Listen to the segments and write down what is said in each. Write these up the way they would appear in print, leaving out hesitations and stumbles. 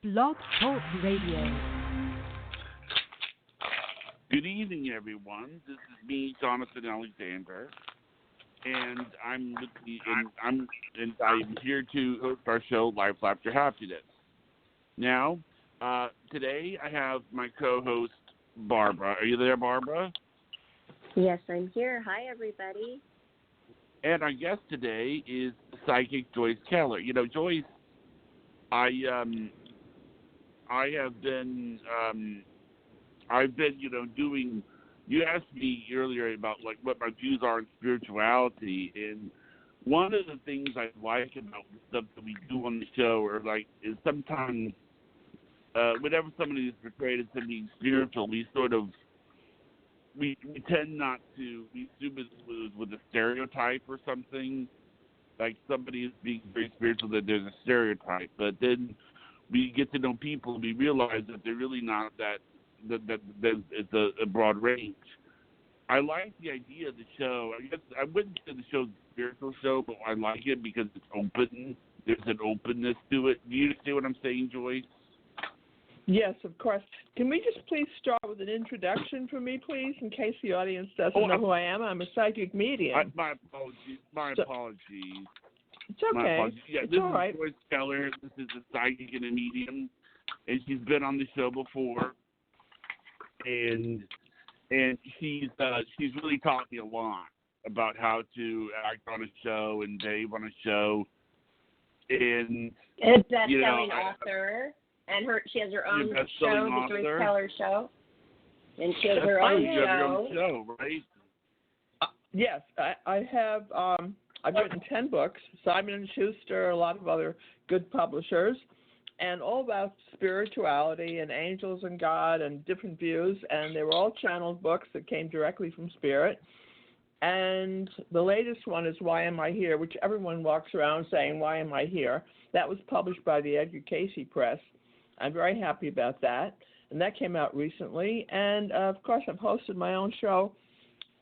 Blog Talk Radio. Good evening, everyone. This is me, Jonathan Alexander, and I'm here to host our show, Life After Happiness. Now, today I have my co-host, Barbara. Are you there, Barbara? Yes, I'm here. Hi, everybody. And our guest today is psychic Joyce Keller. You know, Joyce, I've been doing. You asked me earlier about like what my views are on spirituality, and one of the things I like about the stuff that we do on the show, is sometimes whenever somebody is portrayed as something spiritual, we tend not to. We assume it with a stereotype or something. Like somebody is being very spiritual, that there's a stereotype. But then we get to know people, and we realize that they're really not that it's a broad range. I like the idea of the show. I guess I wouldn't say the show's a spiritual show, but I like it because it's open. There's an openness to it. Do you see what I'm saying, Joyce? Yes, of course. Can we just please start with an introduction for me, please, in case the audience doesn't know who I am? I'm a psychic medium. My apologies. Apologies. It's okay. Apologies. Yeah, it's this all right. is Joyce Keller. This is a psychic and a medium, and she's been on the show before, and she's really taught me a lot about how to act on a show and behave on a show, and a best-selling author. And she has her own show, the Joyce Keller Show. And she has her own show. You have your own show, right? Yes, I have. I've written 10 books. Simon & Schuster, a lot of other good publishers, and all about spirituality and angels and God and different views. And they were all channeled books that came directly from Spirit. And the latest one is Why Am I Here, which everyone walks around saying, why am I here? That was published by the Edgar Cayce Press. I'm very happy about that, and that came out recently. And, of course, I've hosted my own show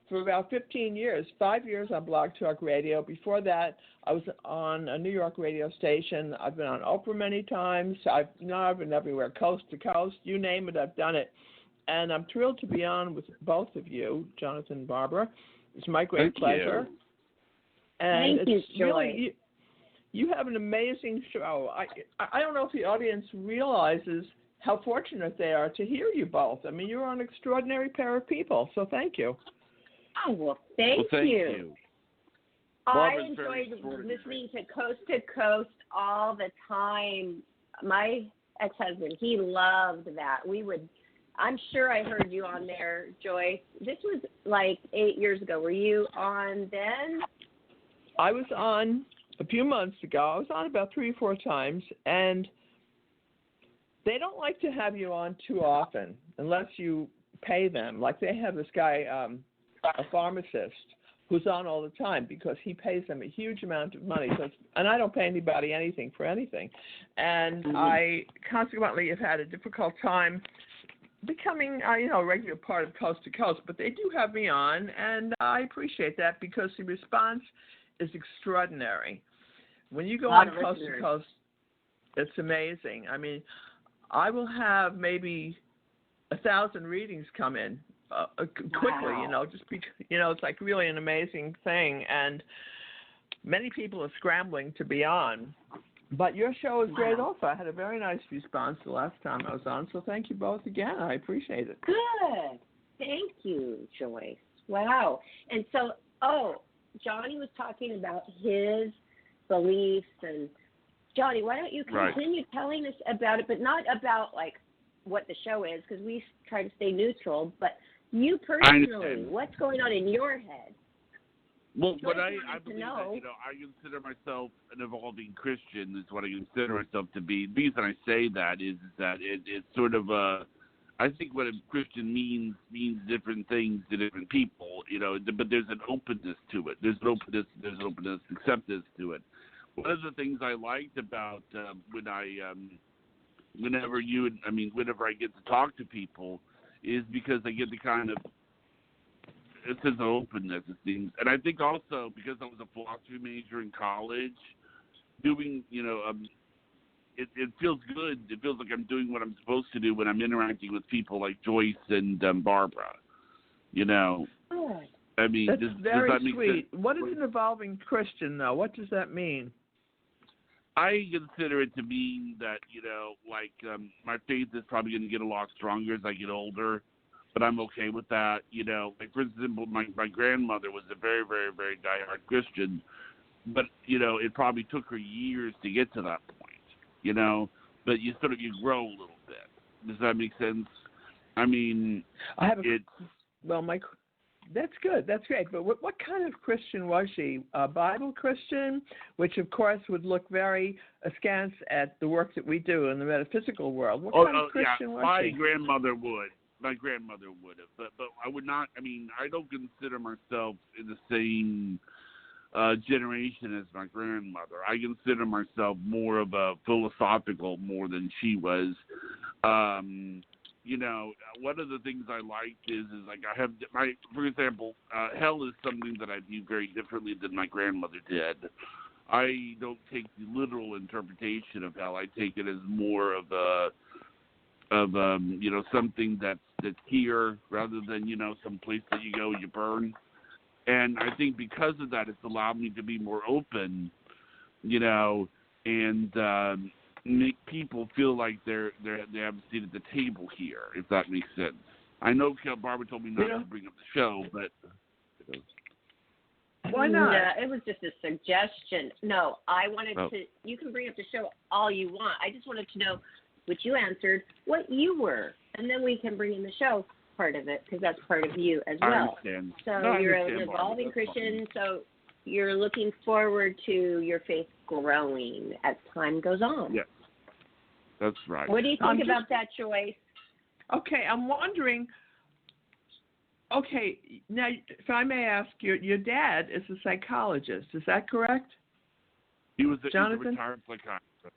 for about 15 years, 5 years on Blog Talk Radio. Before that, I was on a New York radio station. I've been on Oprah many times. I've been everywhere, coast to coast. You name it, I've done it. And I'm thrilled to be on with both of you, Jonathan and Barbara. It's my great pleasure. And Thank you, Joy. Really, you have an amazing show. I don't know if the audience realizes how fortunate they are to hear you both. I mean, you're an extraordinary pair of people, so thank you. Oh, well, thank you. I enjoyed listening to Coast all the time. My ex-husband, he loved that. I'm sure I heard you on there, Joyce. This was like 8 years ago. Were you on then? I was on a few months ago. I was on about 3 or 4 times, and they don't like to have you on too often unless you pay them. Like they have this guy, a pharmacist, who's on all the time because he pays them a huge amount of money. And I don't pay anybody anything for anything. And I consequently have had a difficult time becoming, a regular part of Coast to Coast. But they do have me on, and I appreciate that because the response is extraordinary. When you go on Coast to Coast, it's amazing. I mean, I will have maybe 1,000 readings come in quickly. Wow. It's like really an amazing thing, and many people are scrambling to be on. But your show is great also. I had a very nice response the last time I was on, so thank you both again. I appreciate it. Good. Thank you, Joyce. Wow. And so, Johnny was talking about his beliefs, and Johnny, why don't you continue telling us about it, but not about like what the show is, because we try to stay neutral, but you personally, what's going on in your head? Well, what I believe that, I consider myself an evolving Christian is what I consider myself to be. The reason I say that is that it's sort of I think what a Christian means different things to different people, but there's an openness to it. There's an openness, acceptance to it. One of the things I liked about whenever I get to talk to people is because I get the kind of it's an openness, it seems. And I think also because I was a philosophy major in college, doing, it feels good. It feels like I'm doing what I'm supposed to do when I'm interacting with people like Joyce and Barbara. You know, I mean, that's very does that make sweet. sense? What is an evolving Christian, though? What does that mean? I consider it to mean that, you know, like my faith is probably going to get a lot stronger as I get older, but I'm okay with that. You know, like for example, my grandmother was a very, very, very diehard Christian, but, you know, it probably took her years to get to that point, you know, but you grow a little bit. Does that make sense? I mean, that's good. That's great. But what kind of Christian was she? A Bible Christian, which of course would look very askance at the work that we do in the metaphysical world. What kind of Christian was she? My grandmother would have, but I would not. I mean, I don't consider myself in the same generation as my grandmother. I consider myself more of a philosophical more than she was. You know, one of the things I liked is like I have for example, hell is something that I view very differently than my grandmother did. I don't take the literal interpretation of hell. I take it as more of you know, something that's here rather than, you know, some place that you go and you burn. And I think because of that, it's allowed me to be more open, you know, and make people feel like they have a seat at the table here, if that makes sense. I know Barbara told me not to bring up the show, but why not? No, it was just a suggestion. No, I wanted to. You can bring up the show all you want. I just wanted to know, which you answered, what you were, and then we can bring in the show part of it because that's part of you as well. I understand. So you're an evolving Christian. So you're looking forward to your faith growing as time goes on. Yes. That's right. What do you think about that, Joyce? Okay, I'm wondering. Okay, now if I may ask, your dad is a psychologist. Is that correct? He was a retired psychiatrist.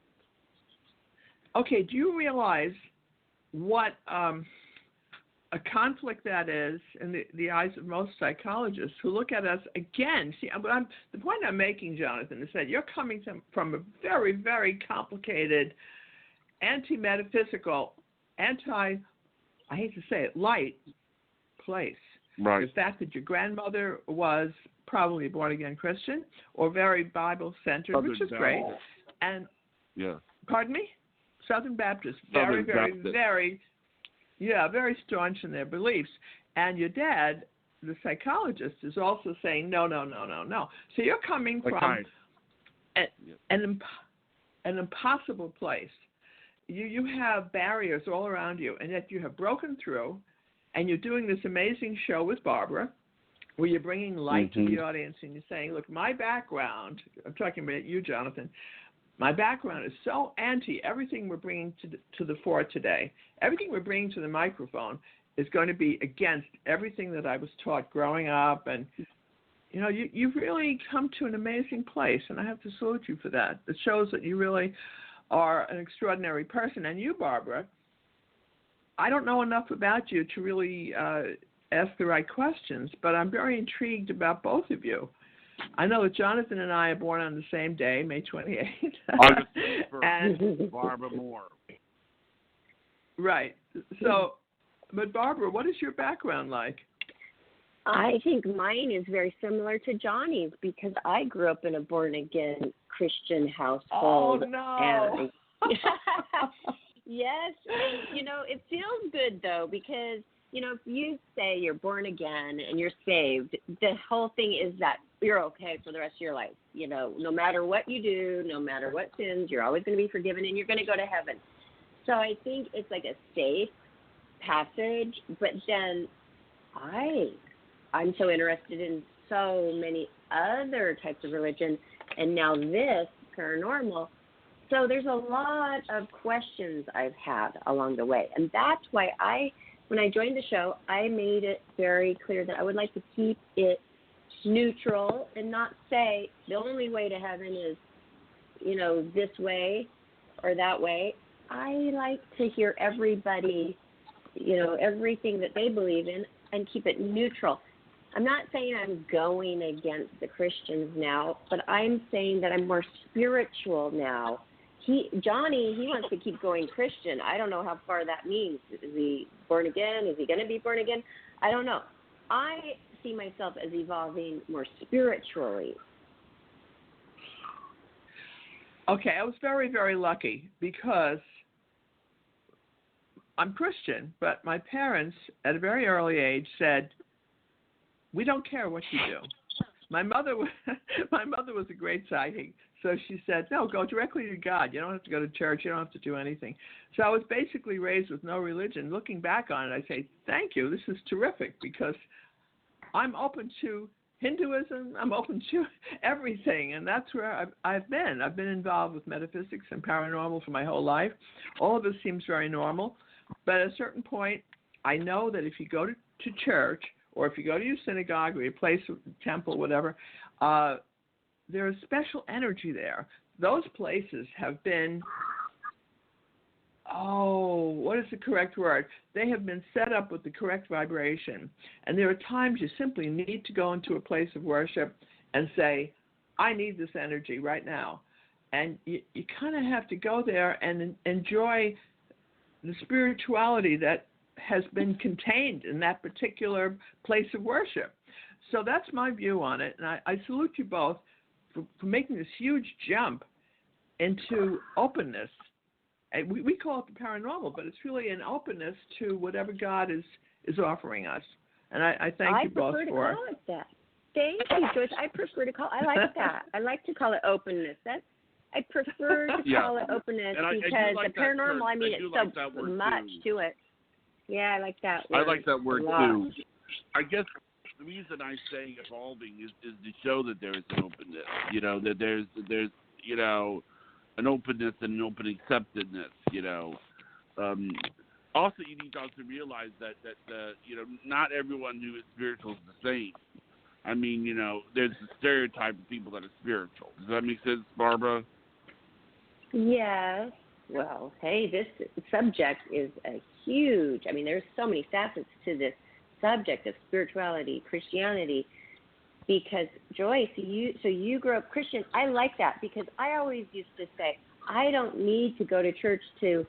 Okay, do you realize what a conflict that is in the eyes of most psychologists who look at us again? See, the point I'm making, Jonathan, is that you're coming from a very, very complicated, anti-metaphysical, I hate to say it, light place. Right. The fact that your grandmother was probably a born-again Christian or very Bible-centered, which is great. And pardon me? Southern Baptist, very staunch in their beliefs. And your dad, the psychologist, is also saying, no. So you're coming from an impossible place. You have barriers all around you, and yet you have broken through, and you're doing this amazing show with Barbara, where you're bringing light to the audience, and you're saying, look, my background, I'm talking about you, Jonathan, my background is so anti everything we're bringing to the fore today. Everything we're bringing to the microphone is going to be against everything that I was taught growing up. And, you know, you've really come to an amazing place, and I have to salute you for that. It shows that you really are an extraordinary person. And you, Barbara, I don't know enough about you to really ask the right questions, but I'm very intrigued about both of you. I know that Jonathan and I are born on the same day, May 28th. August 1st, and Barbara Moore. Right. So, but Barbara, what is your background like? I think mine is very similar to Johnny's because I grew up in a born-again Christian household. Oh, no. Yes. And, you know, it feels good, though, because, you know, if you say you're born again and you're saved, the whole thing is that you're okay for the rest of your life. You know, no matter what you do, no matter what sins, you're always going to be forgiven and you're going to go to heaven. So I think it's like a safe passage, but then I'm so interested in so many other types of religion, and now this paranormal. So there's a lot of questions I've had along the way, and that's why when I joined the show, I made it very clear that I would like to keep it neutral and not say the only way to heaven is, you know, this way or that way. I like to hear everybody, you know, everything that they believe in and keep it neutral. I'm not saying I'm going against the Christians now, but I'm saying that I'm more spiritual now, Johnny, he wants to keep going Christian. I don't know how far that means. Is he born again? Is he going to be born again? I don't know. I see myself as evolving more spiritually. Okay, I was very, very lucky because I'm Christian, but my parents at a very early age said, "We don't care what you do." My mother was a great psychic, so she said, "No, go directly to God. You don't have to go to church. You don't have to do anything." So I was basically raised with no religion. Looking back on it, I say, "Thank you. This is terrific because I'm open to Hinduism. I'm open to everything, and that's where I've been. I've been involved with metaphysics and paranormal for my whole life. All of this seems very normal, but at a certain point, I know that if you go to church or if you go to your synagogue or your place, temple, whatever, there is special energy there. Those places have been, what is the correct word? They have been set up with the correct vibration. And there are times you simply need to go into a place of worship and say, I need this energy right now. And you kind of have to go there and enjoy the spirituality that has been contained in that particular place of worship. So that's my view on it. And I salute you both for making this huge jump into openness. And we call it the paranormal, but it's really an openness to whatever God is offering us. And I thank you both for it. I prefer to call it that. Thank you, Joyce. I prefer to call I like that. I like to call it openness. I prefer to call it openness because the paranormal, I mean, it's so much to it. Yeah, I like that word. I like that word too. I guess the reason I say evolving is to show that there is an openness. That there's an openness and an open acceptedness. Also, you need to also realize that not everyone who is spiritual is the same. I mean, there's a stereotype of people that are spiritual. Does that make sense, Barbara? Yes. Well, hey, this subject is huge. I mean, there's so many facets to this subject of spirituality, Christianity. Because Joyce, you grew up Christian. I like that because I always used to say I don't need to go to church to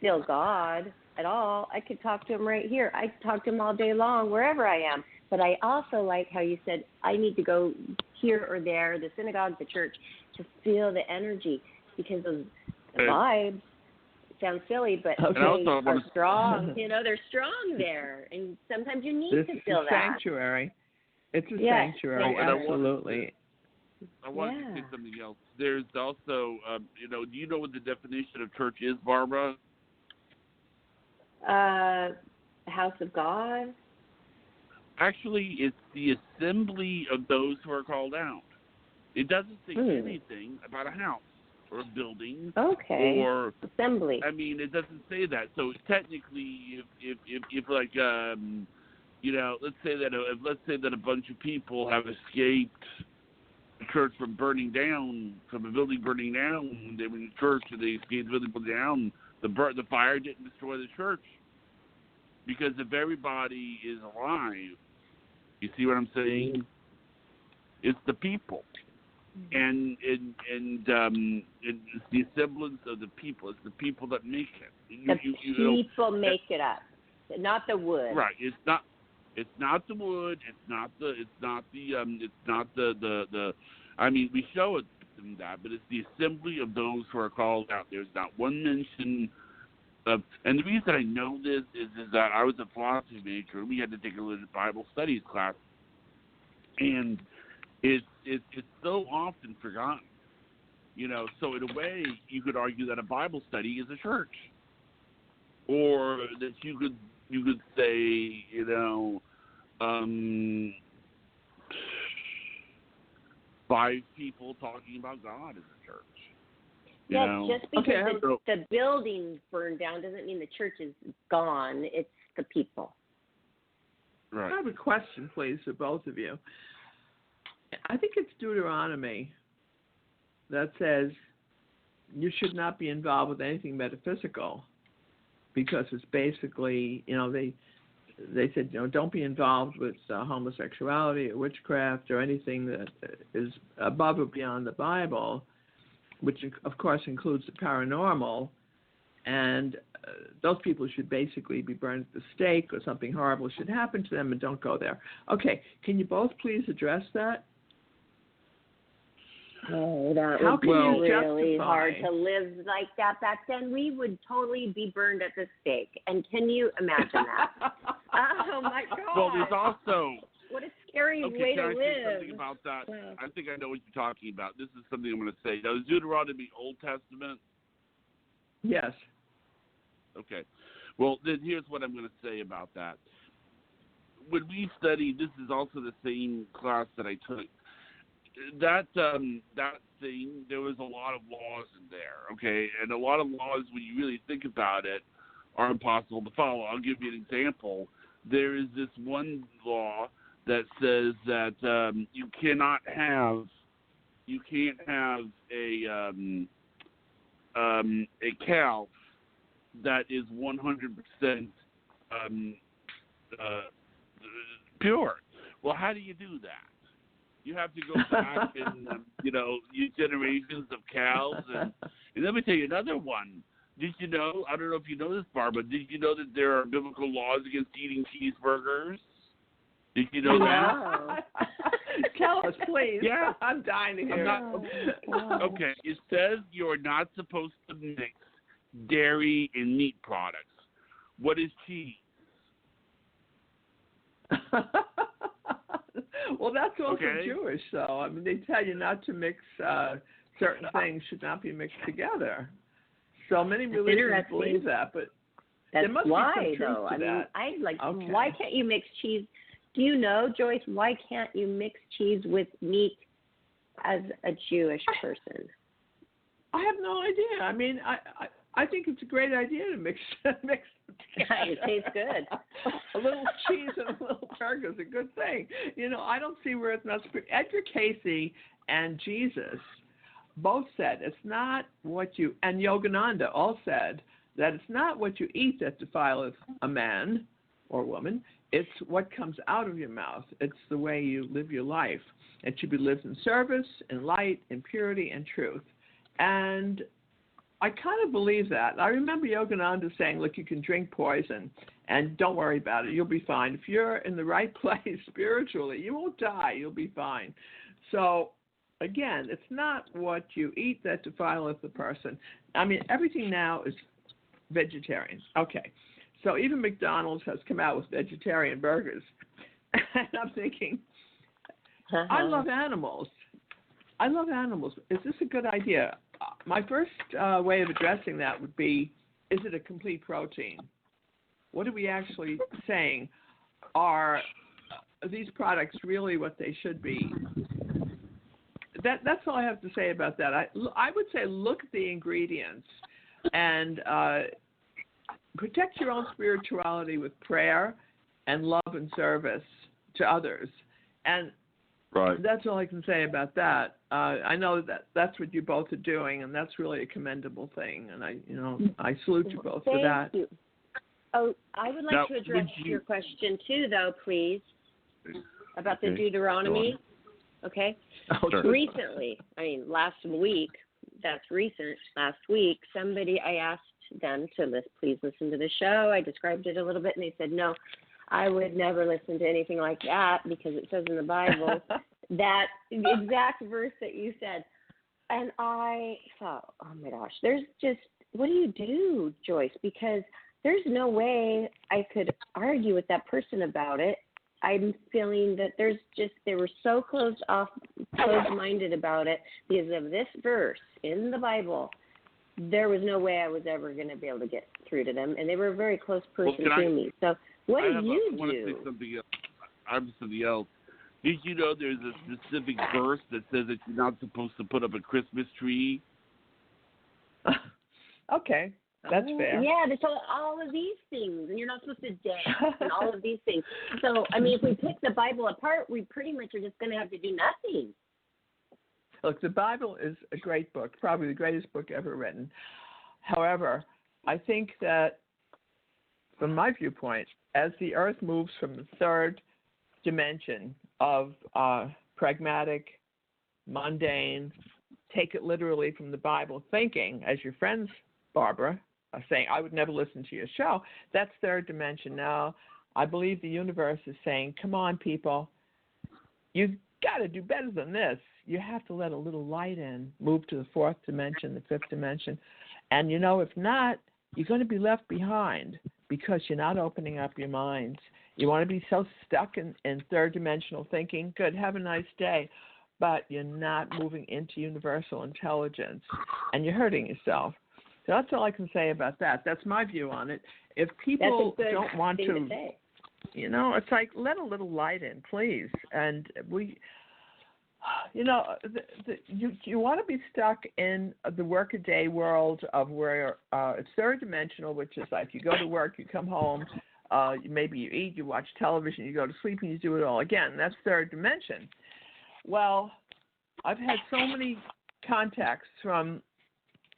feel God at all. I could talk to him right here. I talk to him all day long wherever I am. But I also like how you said I need to go here or there, the synagogue, the church, to feel the energy because those vibes sound silly, but they are strong. They're strong there, and sometimes you need to feel that. Sanctuary. It's a sanctuary, absolutely. I wanted to say something else. There's also, do you know what the definition of church is, Barbara? House of God? Actually, it's the assembly of those who are called out. It doesn't say anything about a house or a building. Okay. Or assembly. I mean, it doesn't say that. So technically, if like let's say that a bunch of people have escaped the church from burning down, from a building burning down. They were in church and they escaped the building burning down. The fire didn't destroy the church because if everybody is alive, you see what I'm saying? It's the people, and it's the semblance of the people. It's the people that make it. People make it up, not the wood. Right. It's not the wood. It's not the. I mean, we show it in that, but it's the assembly of those who are called out. There's not one mention of, and the reason I know this is that I was a philosophy major and we had to take a little Bible studies class, and it's so often forgotten. So in a way, you could argue that a Bible study is a church, or that you could say, 5 people talking about God is a church. Just because the building burned down doesn't mean the church is gone. It's the people. Right. I have a question, please, for both of you. I think it's Deuteronomy that says you should not be involved with anything metaphysical because it's basically, they said, don't be involved with homosexuality or witchcraft or anything that is above or beyond the Bible. which of course includes the paranormal, and those people should basically be burned at the stake, or something horrible should happen to them, and don't go there. Okay, can you both please address that? Oh, that How would be can you really justify? hard to live like that back then. We would totally be burned at the stake. And can you imagine that? Oh, my God. Well, there's also... What a scary way to can I say live. something about that? Wow. I think I know what you're talking about. This is something I'm going to say. Now, is Deuteronomy Old Testament? Yes. Okay. Well, then here's what I'm going to say about that. When we studied, this is also the same class that I took. That thing, there was a lot of laws in there, okay? And a lot of laws, when you really think about it, are impossible to follow. I'll give you an example. There is this one law that says that you can't have a cow that is 100% pure. Well, how do you do that? You have to go back and use generations of cows. And let me tell you another one. Did you know? I don't know if you know this, Barbara. Did you know that there are biblical laws against eating cheeseburgers? Did you know that? Tell us, please. Yeah. I'm dying to hear. Okay. It says you are not supposed to mix dairy and meat products. What is cheese? Well, that's also Okay. Jewish, though. I mean, they tell you not to mix certain things should not be mixed together. So many religions believe that, but there must be some truth to that. I'd like. Okay. Why can't you mix cheese? Do you know, Joyce? Why can't you mix cheese with meat as a Jewish person? I have no idea. I mean, I think it's a great idea to mix together. It tastes good. A little cheese and a little burger is a good thing. I don't see where it's not. Edgar Casey and Jesus both said it's not what you, and Yogananda all said that it's not what you eat that defileth a man or woman. It's what comes out of your mouth. It's the way you live your life. It should be lived in service, in light, in purity, and truth. And I kind of believe that. I remember Yogananda saying, look, you can drink poison and don't worry about it. You'll be fine. If you're in the right place spiritually, you won't die. You'll be fine. So, again, it's not what you eat that defileth the person. I mean, everything now is vegetarian. Okay. So even McDonald's has come out with vegetarian burgers. And I'm thinking, I love animals. Is this a good idea? My first way of addressing that would be, is it a complete protein? What are we actually saying? Are these products really what they should be? That's all I have to say about that. I would say look at the ingredients and protect your own spirituality with prayer and love and service to others. And right. That's all I can say about that. I know that's what you both are doing, and that's really a commendable thing. And I salute you both for that. Thank you. Oh, I would like to address your question too, though, please, about the Deuteronomy. Okay. Oh, sure. Recently, last week. That's recent. Last week, I asked them to please listen to the show. I described it a little bit, and they said no. I would never listen to anything like that because it says in the Bible that exact verse that you said. And I thought, oh my gosh, what do you do, Joyce? Because there's no way I could argue with that person about it. I'm feeling that they were so closed-minded about it because of this verse in the Bible. There was no way I was ever going to be able to get through to them, and they were a very close person to me. So what do you do? I want to say something else. I'm something else. Did you know there's a specific verse that says that you're not supposed to put up a Christmas tree? Okay, that's fair. Yeah, so all of these things, and you're not supposed to dance and all of these things. So, if we pick the Bible apart, we pretty much are just going to have to do nothing. Look, the Bible is a great book, probably the greatest book ever written. However, I think that, from my viewpoint, as the Earth moves from the third dimension of pragmatic, mundane, take it literally from the Bible thinking, as your friends, Barbara, are saying, I would never listen to your show. That's third dimension. Now, I believe the universe is saying, come on, people, you've got to do better than this. You have to let a little light in, move to the fourth dimension, the fifth dimension. And, if not, you're going to be left behind because you're not opening up your minds. You want to be so stuck in third dimensional thinking, good, have a nice day, but you're not moving into universal intelligence, and you're hurting yourself. So that's all I can say about that. That's my view on it. If people don't want to say. It's like, let a little light in, please. And we, you want to be stuck in the workaday world of where it's third dimensional, which is like you go to work, you come home, maybe you eat, you watch television, you go to sleep, and you do it all again. That's third dimension. Well, I've had so many contacts from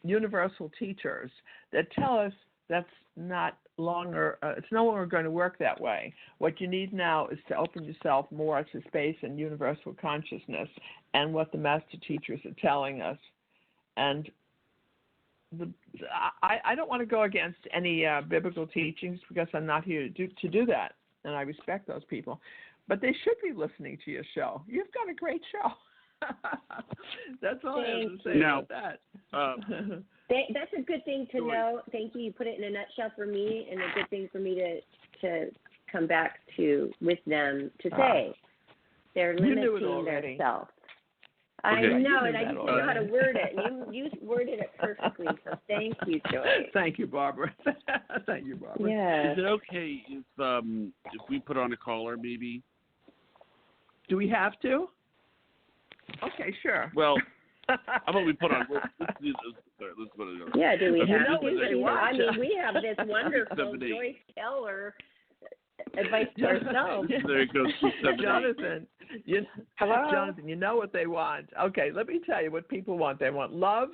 universal teachers that tell us that's not longer, it's no longer going to work that way. What you need now is to open yourself more to space and universal consciousness and what the master teachers are telling us. And I don't want to go against any biblical teachings because I'm not here to do that, and I respect those people. But they should be listening to your show. You've got a great show. That's all I have to say about that. That's a good thing to know. Thank you. You put it in a nutshell for me, and a good thing for me to come back to with them to say they're limiting themselves. I know, and I just know how to word it. And you worded it perfectly, so thank you, Joyce. Thank you, Barbara. Thank you, Barbara. Yeah. Is it okay if we put on a caller, maybe? Do we have to? Okay, sure. Well, how about we put on? Let's do this. Let's put it on. Yeah, do we have to? I mean, we have this wonderful Joyce Keller advice to ourselves. There it goes. Jonathan, hello? Jonathan, you know what they want. Okay, let me tell you what people want. They want love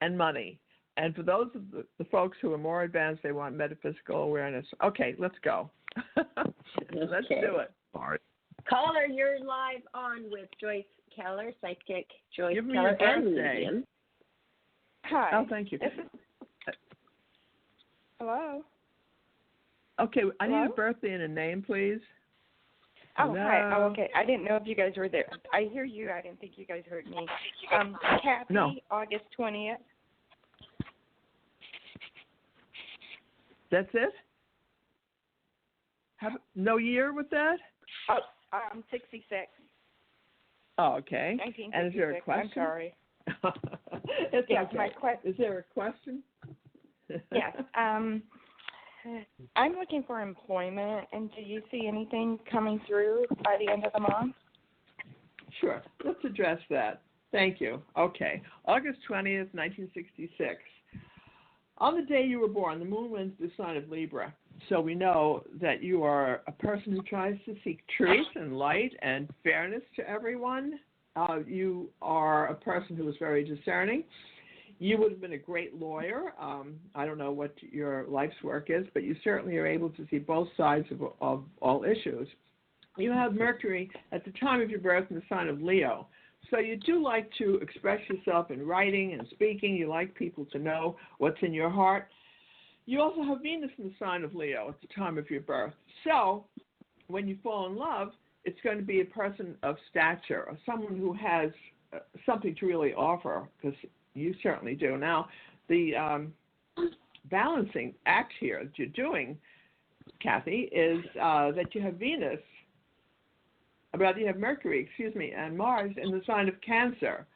and money. And for those of the folks who are more advanced, they want metaphysical awareness. Okay, let's go. Let's do it. All right. Caller, you're live on with Joyce Keller, psychic Joyce Give me Keller, your and birthday. medium. Hi. Oh, thank you. Hello. Okay, I Hello? need a birthday and a name, please. Oh, Hello? hi. Oh, okay. I didn't know if you guys were there. I hear you. I didn't think you guys heard me. Kathy, No. August 20th. That's it? No year with that? Oh, I'm 66. Oh, okay. 1966. And is there a question? I'm sorry. It's Yes, okay. Is there a question? Yes. I'm looking for employment, and do you see anything coming through by the end of the month? Sure. Let's address that. Thank you. Okay. August 20th, 1966. On the day you were born, the moon wins the sign of Libra. So we know that you are a person who tries to seek truth and light and fairness to everyone. You are a person who is very discerning. You would have been a great lawyer. I don't know what your life's work is, but you certainly are able to see both sides of all issues. You have Mercury at the time of your birth in the sign of Leo. So you do like to express yourself in writing and speaking. You like people to know what's in your heart. You also have Venus in the sign of Leo at the time of your birth. So when you fall in love, it's going to be a person of stature, or someone who has something to really offer, because you certainly do. Now, the balancing act here that you're doing, Kathy, is that you have Venus, rather you have Mercury, and Mars in the sign of Cancer.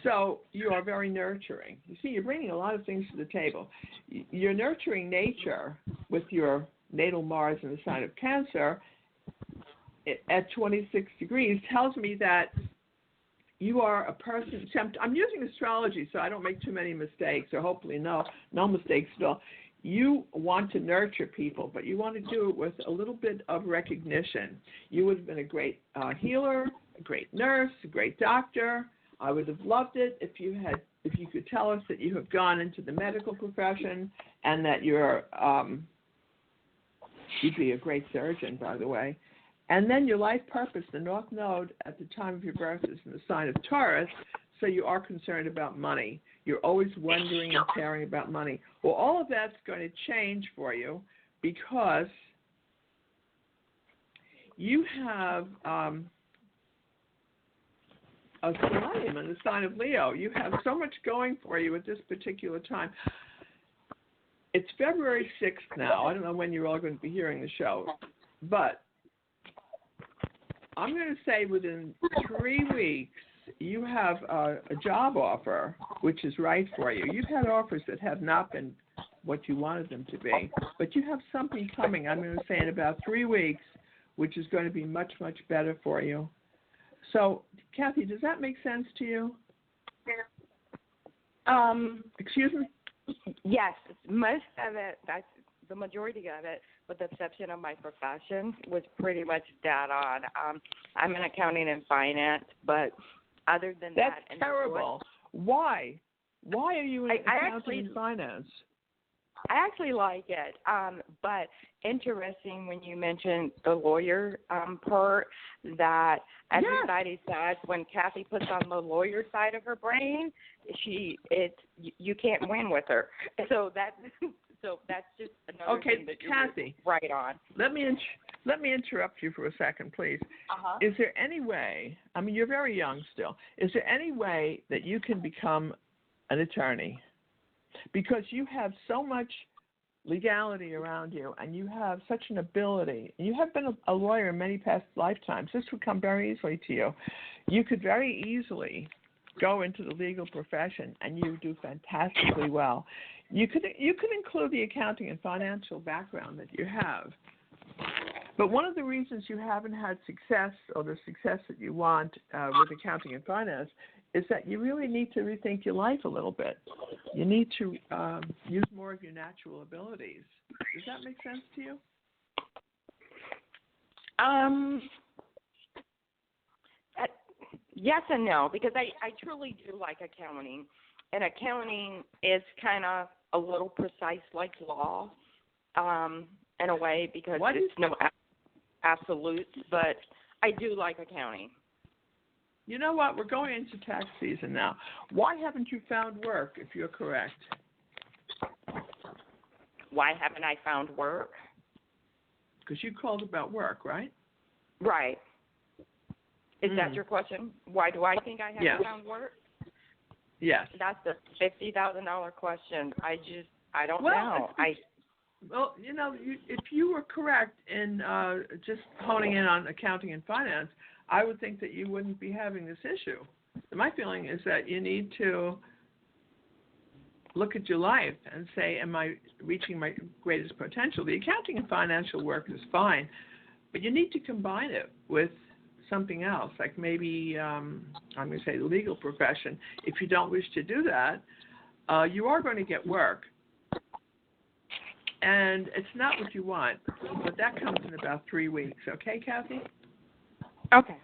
So you are very nurturing. You see, you're bringing a lot of things to the table. Your nurturing nature with your natal Mars in the sign of Cancer at 26 degrees tells me that you are a person. I'm using astrology so I don't make too many mistakes, or hopefully no mistakes at all. You want to nurture people, but you want to do it with a little bit of recognition. You would have been a great healer, a great nurse, a great doctor. I would have loved it if you could tell us that you have gone into the medical profession and that you'd be a great surgeon, by the way. And then your life purpose, the North Node at the time of your birth is in the sign of Taurus. so you are concerned about money. You're always wondering and caring about money. Well, all of that's going to change for you because you have a stellium in the sign of Leo. You have so much going for you at this particular time. It's February 6th now. I don't know when you're all going to be hearing the show, but I'm going to say within 3 weeks, you have a job offer, which is right for you. You've had offers that have not been what you wanted them to be, but you have something coming, I'm going to say, in about 3 weeks, which is going to be much, much better for you. So, Kathy, does that make sense to you? Excuse me? Yes, most of it, that's the majority of it, with the exception of my profession, was pretty much dead on. I'm in accounting and finance, but other than that... That's terrible. Why? Why are you in accounting and finance? I actually like it, but interesting when you mentioned the lawyer part, that everybody says when Kathy puts on the lawyer side of her brain, you can't win with her. So that's just another thing that Kathy, you're right on. Let me interrupt you for a second, please. Is there any way, I mean, you're very young still, is there any way that you can become an attorney? Because you have so much legality around you, and you have such an ability. You have been a lawyer in many past lifetimes. This would come very easily to you. You could very easily go into the legal profession, and you do fantastically well. You could include the accounting and financial background that you have. But one of the reasons you haven't had success, or the success that you want with accounting and finance, is that you really need to rethink your life a little bit. You need to use more of your natural abilities. Does that make sense to you? Yes and no, because I truly do like accounting. And accounting is kind of a little precise like law in a way, because it's no absolutes, but I do like accounting. You know what? We're going into tax season now. Why haven't you found work, if you're correct? Why haven't I found work? Because you called about work, right? Right. Is that your question? Why do I think I haven't found work? Yes. That's a $50,000 question. I don't know. Well, you know, if you were correct in just honing in on accounting and finance, I would think that you wouldn't be having this issue. My feeling is that you need to look at your life and say, am I reaching my greatest potential? The accounting and financial work is fine, but you need to combine it with something else, like maybe, I'm going to say the legal profession. If you don't wish to do that, you are going to get work. And it's not what you want, but that comes in about 3 weeks. Okay, Kathy? Okay.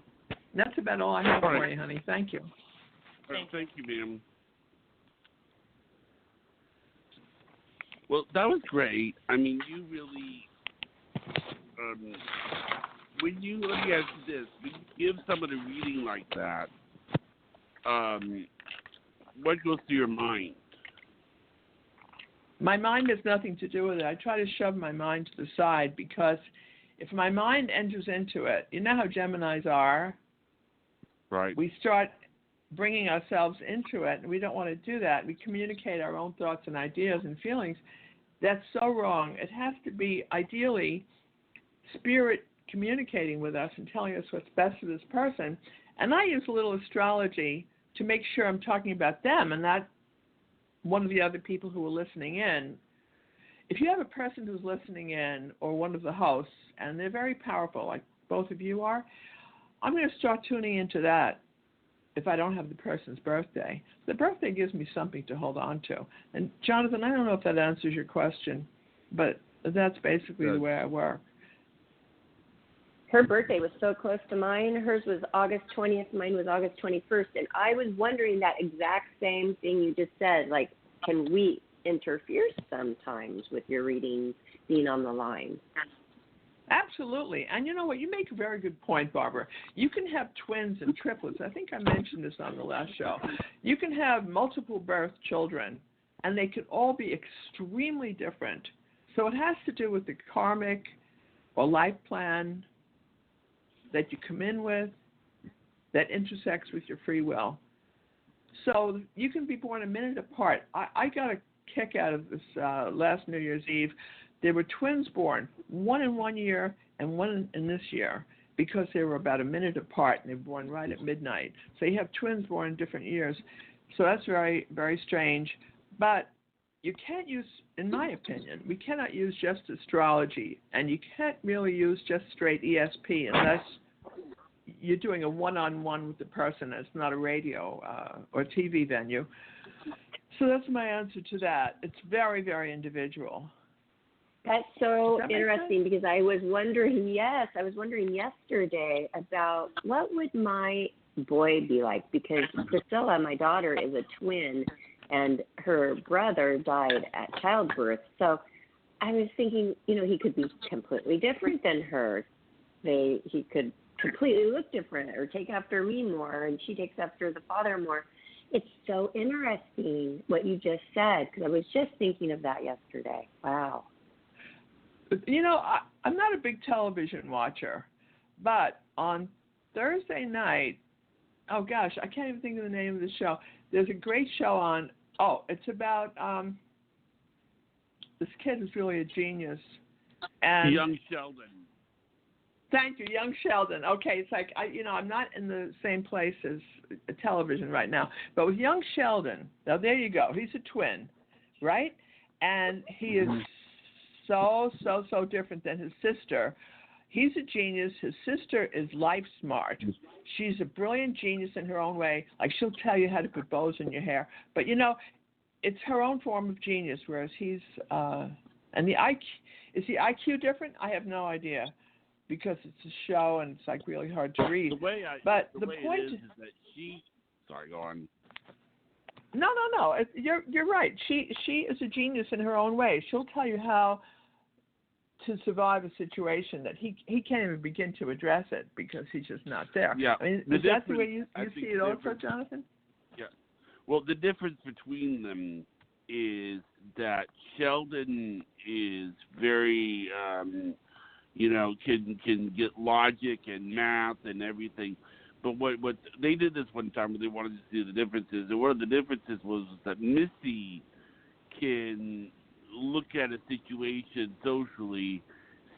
That's about all I have for you, honey. Thank you. Thank you, ma'am. Well, that was great. I mean, you really, let me ask you this. When you give someone a reading like that, what goes through your mind? My mind has nothing to do with it. I try to shove my mind to the side, because if my mind enters into it, you know how Geminis are. Right. We start bringing ourselves into it, and we don't want to do that. We communicate our own thoughts and ideas and feelings. That's so wrong. It has to be, ideally, spirit communicating with us and telling us what's best for this person. And I use a little astrology to make sure I'm talking about them and not one of the other people who are listening in. If you have a person who's listening in, or one of the hosts, and they're very powerful, like both of you are, I'm going to start tuning into that if I don't have the person's birthday. The birthday gives me something to hold on to. And, Jonathan, I don't know if that answers your question, but that's basically the way I work. Her birthday was so close to mine. Hers was August 20th. Mine was August 21st. And I was wondering that exact same thing you just said. Like, can we interfere sometimes with your readings being on the line? Absolutely. And you know what? You make a very good point, Barbara. You can have twins and triplets. I think I mentioned this on the last show. You can have multiple birth children, and they could all be extremely different. So it has to do with the karmic or life plan that you come in with that intersects with your free will. So you can be born a minute apart. I got a kick out of this last New Year's Eve. There were twins born, one in 1 year and one in this year, because they were about a minute apart, and they were born right at midnight. So you have twins born in different years. So that's very, very strange. But you can't use, in my opinion, we cannot use just astrology, and you can't really use just straight ESP unless you're doing a one-on-one with the person. It's not a radio or TV venue. So that's my answer to that. It's very, very individual. That's so Does that interesting because I was wondering yesterday about what would my boy be like, because Priscilla, my daughter, is a twin and her brother died at childbirth. So I was thinking, he could be completely different than her. He could completely look different or take after me more, and she takes after the father more. It's so interesting what you just said, because I was just thinking of that yesterday. Wow. I'm not a big television watcher, but on Thursday night, oh gosh, I can't even think of the name of the show. There's a great show on, it's about this kid is really a genius. And Young Sheldon. Thank you, Young Sheldon. Okay, it's like, I'm not in the same place as television right now, but with Young Sheldon, now there you go. He's a twin, right? And he is so different than his sister. He's a genius. His sister is life smart. She's a brilliant genius in her own way. Like, she'll tell you how to put bows in your hair. But, it's her own form of genius, whereas he's, and the IQ, is the IQ different? I have no idea, because it's a show and it's like really hard to read. The point is that she, sorry, go on. No. You're right. She is a genius in her own way. She'll tell you how to survive a situation that he can't even begin to address it because he's just not there. Yeah. I mean, is that the way you see it also, Jonathan? Yeah. Well, the difference between them is that Sheldon is very, can get logic and math and everything. But what they did this one time where they wanted to see the differences, and one of the differences was that Missy can look at a situation socially,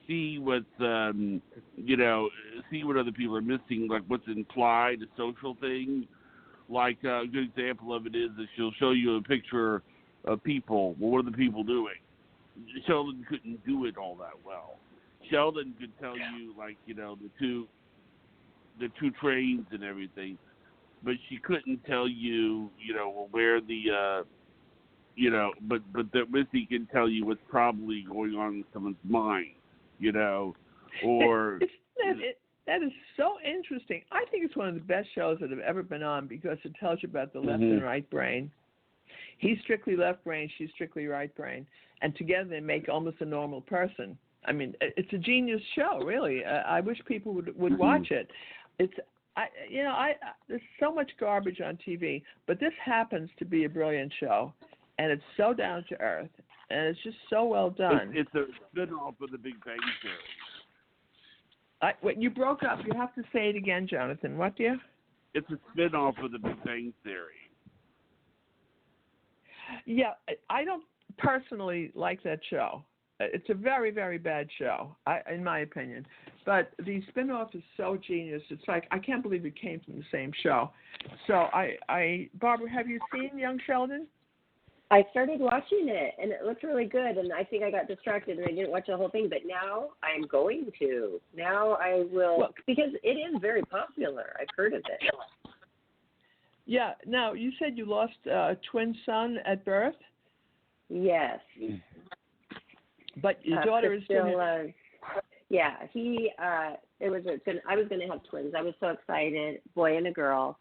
see what see what other people are missing, like what's implied, a social thing. Like a good example of it is that she'll show you a picture of people. Well, what are the people doing? Sheldon couldn't do it all that well. Sheldon could tell you, like, the two trains and everything, but she couldn't tell you, where the, but that Missy can tell you what's probably going on in someone's mind, or. That is so interesting. I think it's one of the best shows that have ever been on because it tells you about the left and right brain. He's strictly left brain, she's strictly right brain, and together they make almost a normal person. I mean, it's a genius show, really. I wish people would watch it. There's so much garbage on TV, but this happens to be a brilliant show, and it's so down to earth, and it's just so well done. It's a spin-off of The Big Bang Theory. You broke up. You have to say it again, Jonathan. What, dear? It's a spin-off of The Big Bang Theory. Yeah, I don't personally like that show. It's a very, very bad show, in my opinion. But the spin-off is so genius. It's like, I can't believe it came from the same show. So, Barbara, have you seen Young Sheldon? I started watching it, and it looked really good, and I think I got distracted, and I didn't watch the whole thing, but now I'm going to. Now I will, because it is very popular. I've heard of it. Yeah. Now, you said you lost a twin son at birth? Yes. But your daughter is still... yeah, I was going to have twins. I was so excited, boy and a girl,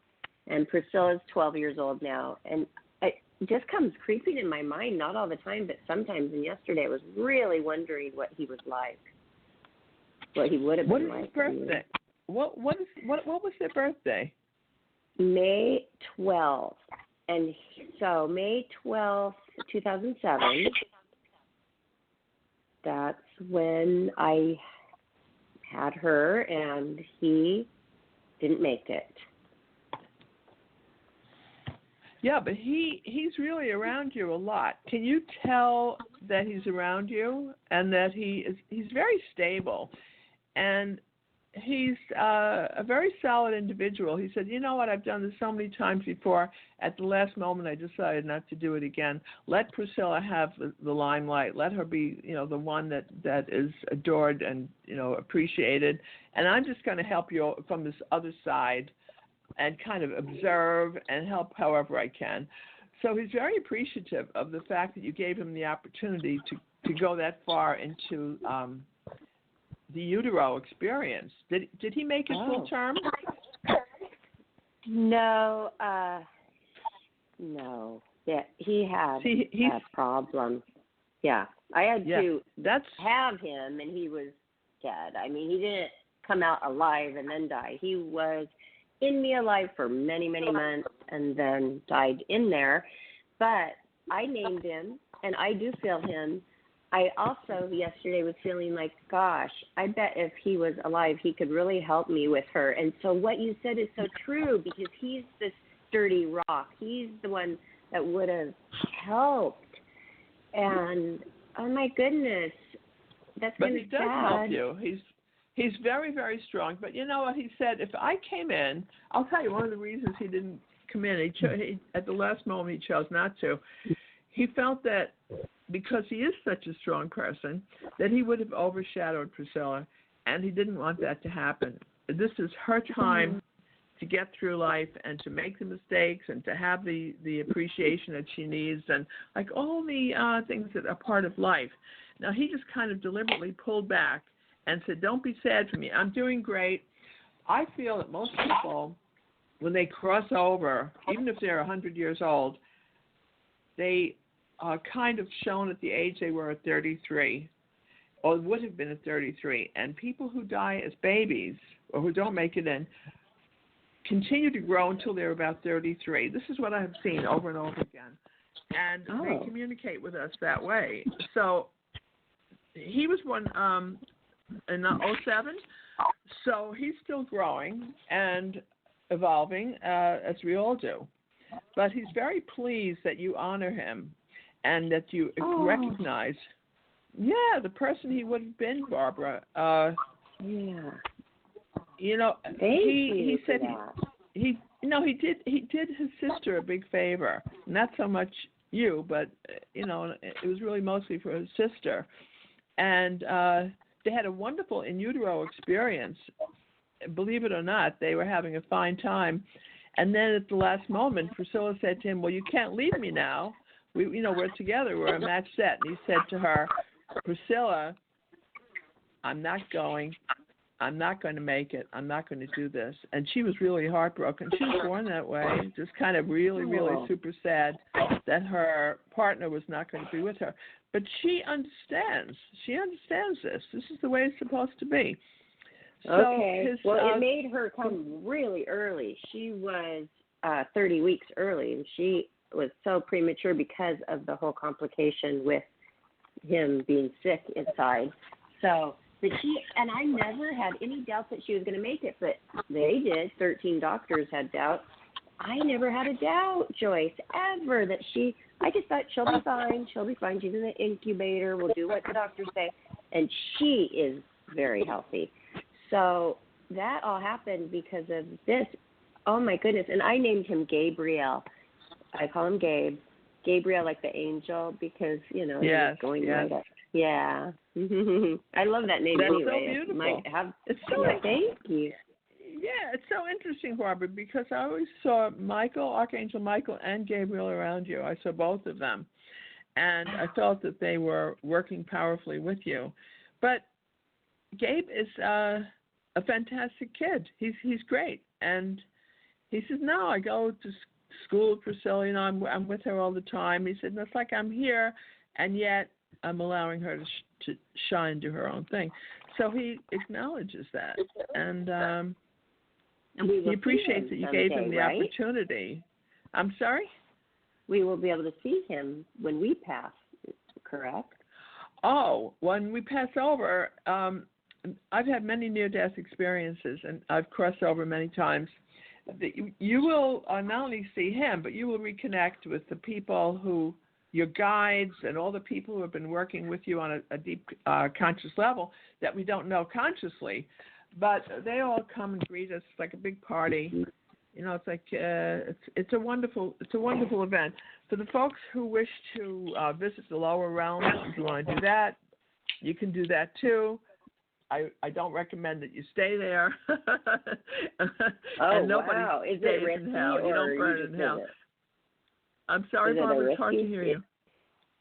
and Priscilla's 12 years old now, and it just comes creeping in my mind, not all the time, but sometimes. And yesterday I was really wondering what he was like. what he would have been like. What is his birthday? What was their birthday? May 12th. And so May 12th, 2007, that's when I had her, and he didn't make it. Yeah, but he's really around you a lot. Can you tell that he's around you and that he's very stable, and he's a very solid individual. He said, you know what, I've done this so many times before. At the last moment, I decided not to do it again. Let Priscilla have the limelight. Let her be, the one that is adored and, appreciated. And I'm just going to help you from this other side and kind of observe and help however I can. So he's very appreciative of the fact that you gave him the opportunity to go that far into the utero experience. Did he make it full term? No. No. Yeah, he had a problem. Yeah. I had to have him, and he was dead. I mean, he didn't come out alive and then die. He was in me alive for many, many months and then died in there. But I named him, and I do feel him. I also yesterday was feeling like, gosh, I bet if he was alive, he could really help me with her. And so what you said is so true, because he's this sturdy rock. He's the one that would have helped. And, oh, my goodness, that's going to be sad. But he does help you. He's very, very strong. But you know what he said? If I came in, I'll tell you one of the reasons he didn't come in. He at the last moment, he chose not to. He felt that because he is such a strong person, that he would have overshadowed Priscilla, and he didn't want that to happen. This is her time to get through life and to make the mistakes and to have the appreciation that she needs and like all the things that are part of life. Now, he just kind of deliberately pulled back and said, don't be sad for me. I'm doing great. I feel that most people, when they cross over, even if they're 100 years old, they kind of shown at the age they were at 33, or would have been at 33. And people who die as babies, or who don't make it in, continue to grow until they're about 33. This is what I have seen over and over again. And they communicate with us that way. So he was one in 07, so he's still growing and evolving, as we all do. But he's very pleased that you honor him and that you recognize, the person he would have been, Barbara. He said he did his sister a big favor. Not so much you, but it was really mostly for his sister. And they had a wonderful in utero experience. Believe it or not, they were having a fine time. And then at the last moment, Priscilla said to him, well, you can't leave me now. We're together. We're a match set. And he said to her, Priscilla, I'm not going. I'm not going to make it. I'm not going to do this. And she was really heartbroken. She was born that way, just kind of really, really super sad that her partner was not going to be with her. But she understands. She understands this. This is the way it's supposed to be. So it made her come really early. She was 30 weeks early, and she was so premature because of the whole complication with him being sick inside. So, and I never had any doubt that she was going to make it, but they did. 13 doctors had doubt. I never had a doubt, Joyce, ever, that I just thought she'll be fine. She'll be fine. She's in the incubator. We'll do what the doctors say. And she is very healthy. So that all happened because of this. Oh, my goodness. And I named him Gabriel. I call him Gabe. Gabriel, like the angel, because, he was going right up. Yeah. I love that name. That's anyway. So beautiful. Thank you. Yeah, it's so interesting, Barbara, because I always saw Archangel Michael, and Gabriel around you. I saw both of them. And I felt that they were working powerfully with you. But Gabe is a fantastic kid. He's great. And he says, no, I go to school with Priscilla. I'm with her all the time. He said, it's like I'm here, and yet I'm allowing her to shine, do her own thing. So he acknowledges that, and he appreciates that you gave him the opportunity. I'm sorry? We will be able to see him when we pass, correct? Oh, when we pass over, I've had many near-death experiences, and I've crossed over many times. You will not only see him, but you will reconnect with the people who, your guides and all the people who have been working with you on a deep conscious level that we don't know consciously. But they all come and greet us. It's like a big party. You know, it's like it's a wonderful event. For the folks who wish to visit the lower realms, if you want to do that, you can do that too. I don't recommend that you stay there. And nobody wow! Is stays it risky in hell. You don't burn in hell. I'm sorry, Barbara. It's hard to hear you.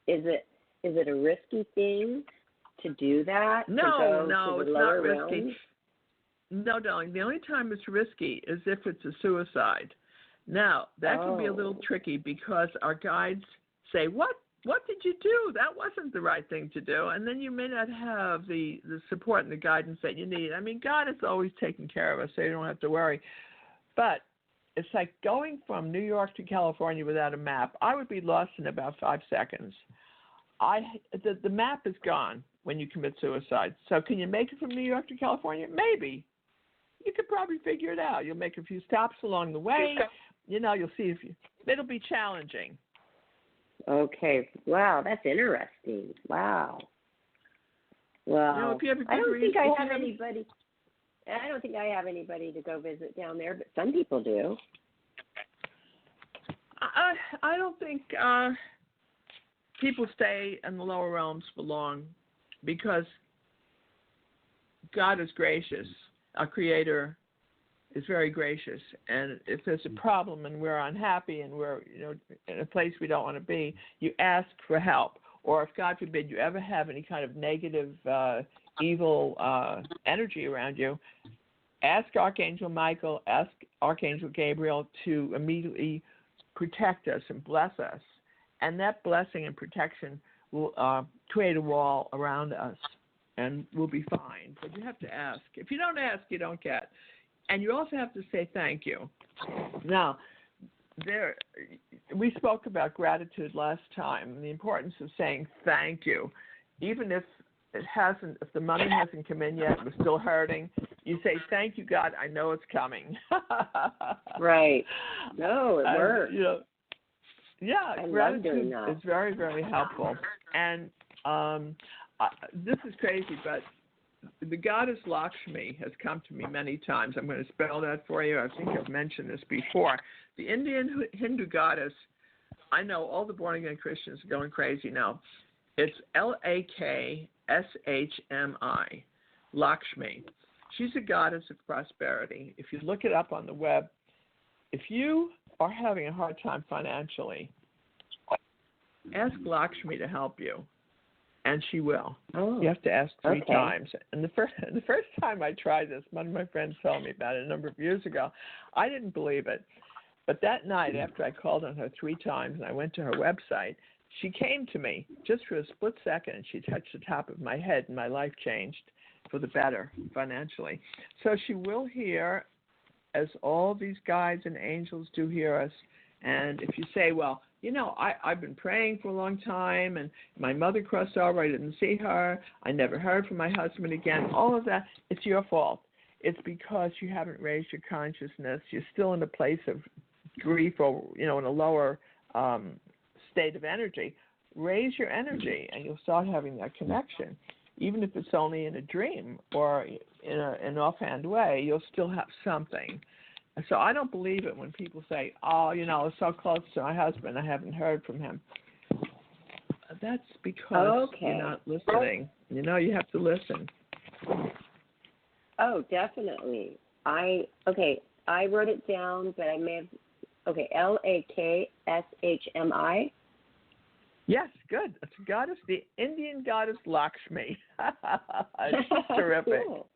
Is it a risky thing to do that? No, it's not risky. Realms? No, darling. The only time it's risky is if it's a suicide. Now, that can be a little tricky because our guides say, what did you do? That wasn't the right thing to do. And then you may not have the support and the guidance that you need. I mean, God is always taking care of us, so you don't have to worry. But it's like going from New York to California without a map. I would be lost in about 5 seconds. The map is gone when you commit suicide. So can you make it from New York to California? Maybe. You could probably figure it out. You'll make a few stops along the way. You know, you'll see it'll be challenging. Okay. Wow, that's interesting. Wow. Well, you know, if you have a good I don't think I have anybody to go visit down there, but some people do. I don't think people stay in the lower realms for long because God is gracious. Our Creator is very gracious, and if there's a problem and we're unhappy and we're in a place we don't want to be, you ask for help. Or if God forbid you ever have any kind of negative, evil energy around you, ask Archangel Michael, ask Archangel Gabriel to immediately protect us and bless us, and that blessing and protection will create a wall around us. And we'll be fine. But you have to ask. If you don't ask, you don't get. And you also have to say thank you. Now, we spoke about gratitude last time and the importance of saying thank you. Even if the money hasn't come in yet, we're still hurting, you say, thank you, God, I know it's coming. Right. No, it works. Yeah, gratitude is very, very helpful. And this is crazy, but the goddess Lakshmi has come to me many times. I'm going to spell that for you. I think I've mentioned this before. The Indian Hindu goddess, I know all the born-again Christians are going crazy now. It's Lakshmi, Lakshmi. She's a goddess of prosperity. If you look it up on the web, if you are having a hard time financially, ask Lakshmi to help you. And she will. You have to ask 3 times. And the first time I tried this, one of my friends told me about it a number of years ago. I didn't believe it. But that night, after I called on her 3 times and I went to her website, she came to me just for a split second, and she touched the top of my head, and my life changed for the better financially. So she will hear, as all these guides and angels do hear us. And if you say, well, I've been praying for a long time, and my mother crossed over. I didn't see her. I never heard from my husband again. All of that, it's your fault. It's because you haven't raised your consciousness. You're still in a place of grief or, in a lower state of energy. Raise your energy, and you'll start having that connection. Even if it's only in a dream or in an offhand way, you'll still have something. So I don't believe it when people say, I was so close to my husband, I haven't heard from him. That's because you're not listening. You have to listen. Oh, definitely. I wrote it down, but I may have, Lakshmi. Yes, good. It's a goddess, the Indian goddess Lakshmi. She's terrific. Cool.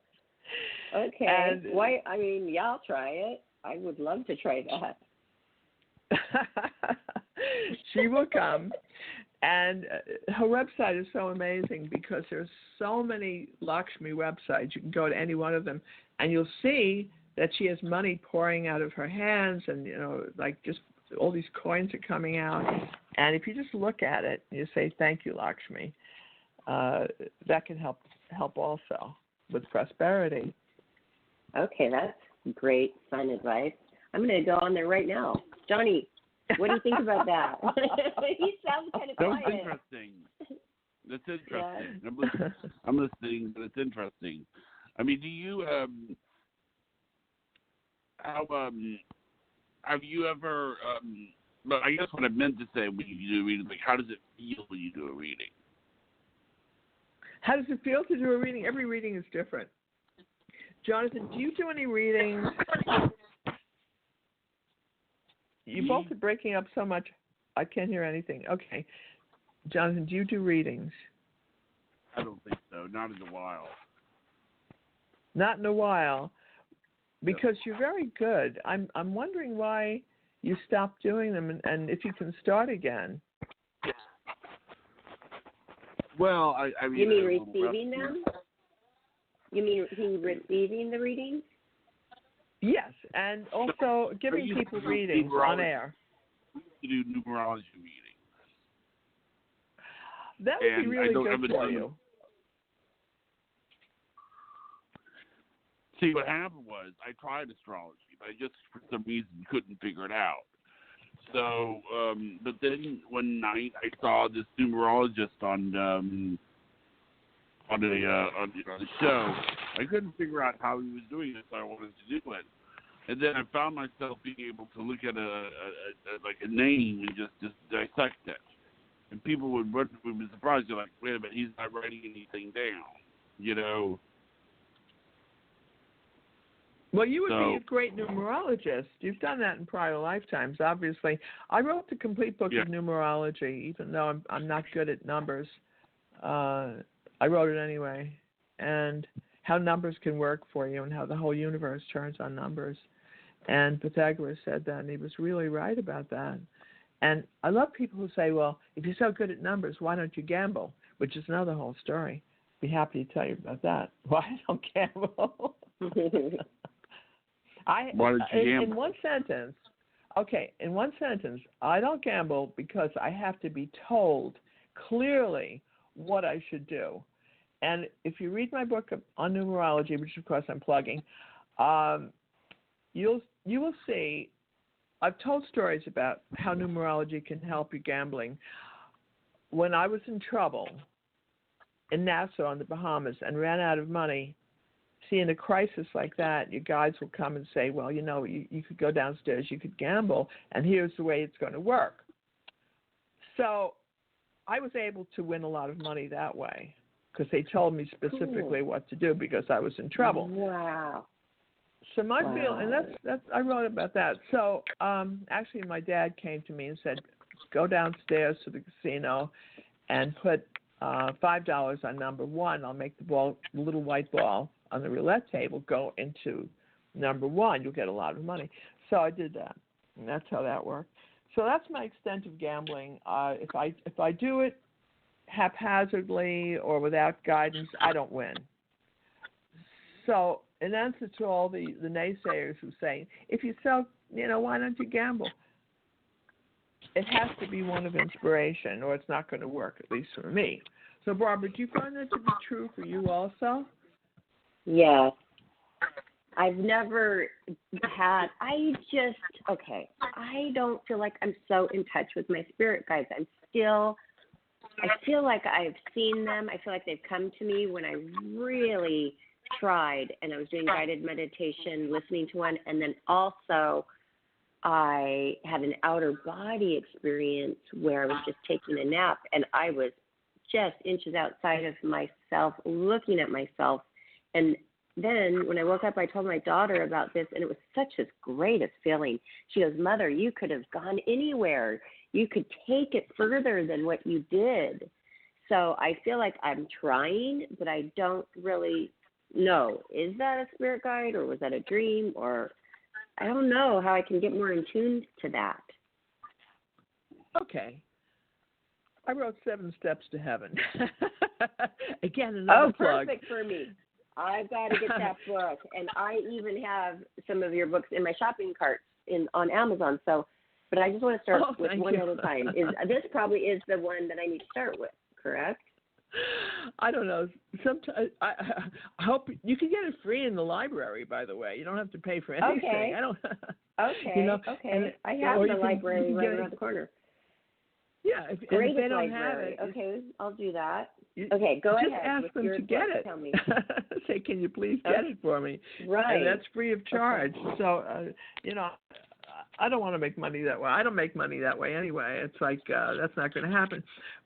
Okay. Why? I mean, I'll try it. I would love to try that. She will come. And her website is so amazing because there's so many Lakshmi websites. You can go to any one of them, and you'll see that she has money pouring out of her hands, and like just all these coins are coming out. And if you just look at it, and you say, "Thank you, Lakshmi," that can help also with prosperity. Okay, that's great, fun advice. I'm going to go on there right now. Johnny, what do you think about that? He sounds kind of quiet. That's interesting. That's interesting. Yeah. I'm listening, but it's interesting. I mean, do you have you ever? But I guess what I meant to say when you do a reading, like, how does it feel when you do a reading? How does it feel to do a reading? Every reading is different. Jonathan, do you do any readings? You both are breaking up so much, I can't hear anything. Okay. Jonathan, do you do readings? I don't think so. Not in a while. Not in a while, because you're very good. I'm wondering why you stopped doing them, and if you can start again. Well, I mean, you mean receiving them? You mean receiving the readings? Yes, and also giving people readings on air. We used to do numerology readings. That would be really good for you. See, what happened was I tried astrology, but I just for some reason couldn't figure it out. So, but then one night I saw this numerologist on the show. I couldn't figure out how he was doing it, so I wanted to do it. And then I found myself being able to look at a name and just dissect it. And people would be surprised. They're like, wait a minute, he's not writing anything down, Well, you would be a great numerologist. You've done that in prior lifetimes, obviously. I wrote the complete book of numerology, even though I'm not good at numbers. I wrote it anyway, and how numbers can work for you and how the whole universe turns on numbers. And Pythagoras said that, and he was really right about that. And I love people who say, well, if you're so good at numbers, why don't you gamble? Which is another whole story. Be happy to tell you about that. Why I don't gamble? Why don't you gamble? In one sentence, I don't gamble because I have to be told clearly what I should do. And if you read my book on numerology, which of course I'm plugging, you will see I've told stories about how numerology can help you gambling. When I was in trouble in Nassau in the Bahamas and ran out of money, see, in a crisis like that, your guides will come and say, well, you could go downstairs, you could gamble, and here's the way it's going to work. So I was able to win a lot of money that way because they told me specifically what to do because I was in trouble. Wow. So my feel, and that's I wrote about that. So actually, my dad came to me and said, go downstairs to the casino and put $5 on number one. I'll make the little white ball on the roulette table go into number one. You'll get a lot of money. So I did that, and that's how that worked. So that's my extent of gambling. If I do it haphazardly or without guidance, I don't win. So in answer to all the naysayers who say, if you sell, why don't you gamble? It has to be one of inspiration or it's not going to work, at least for me. So Barbara, do you find that to be true for you also? Yes. I've never had, I don't feel like I'm so in touch with my spirit guides. I feel like I've seen them. I feel like they've come to me when I really tried and I was doing guided meditation, listening to one, and then also I had an outer body experience where I was just taking a nap and I was just inches outside of myself, looking at myself. And then when I woke up, I told my daughter about this, and it was such a greatest feeling. She goes, Mother, you could have gone anywhere. You could take it further than what you did. So I feel like I'm trying, but I don't really know. Is that a spirit guide, or was that a dream, or I don't know how I can get more in tune to that. Okay. I wrote 7 Steps to Heaven. Again, another plug. Perfect for me. I've got to get that book, and I even have some of your books in my shopping carts on Amazon. So, but I just want to start with one at a time. This probably is the one that I need to start with, correct? I don't know. Sometimes I hope you can get it free in the library. By the way, you don't have to pay for anything. Okay. I don't. Okay. Okay. I have the library right around the corner. Yeah. If they don't have it, okay, I'll do that. Okay, go ahead. Just ask them to get it. Tell me. Say, can you please get it for me? Right. And that's free of charge. Okay. So, I don't want to make money that way. I don't make money that way anyway. It's like that's not going to happen.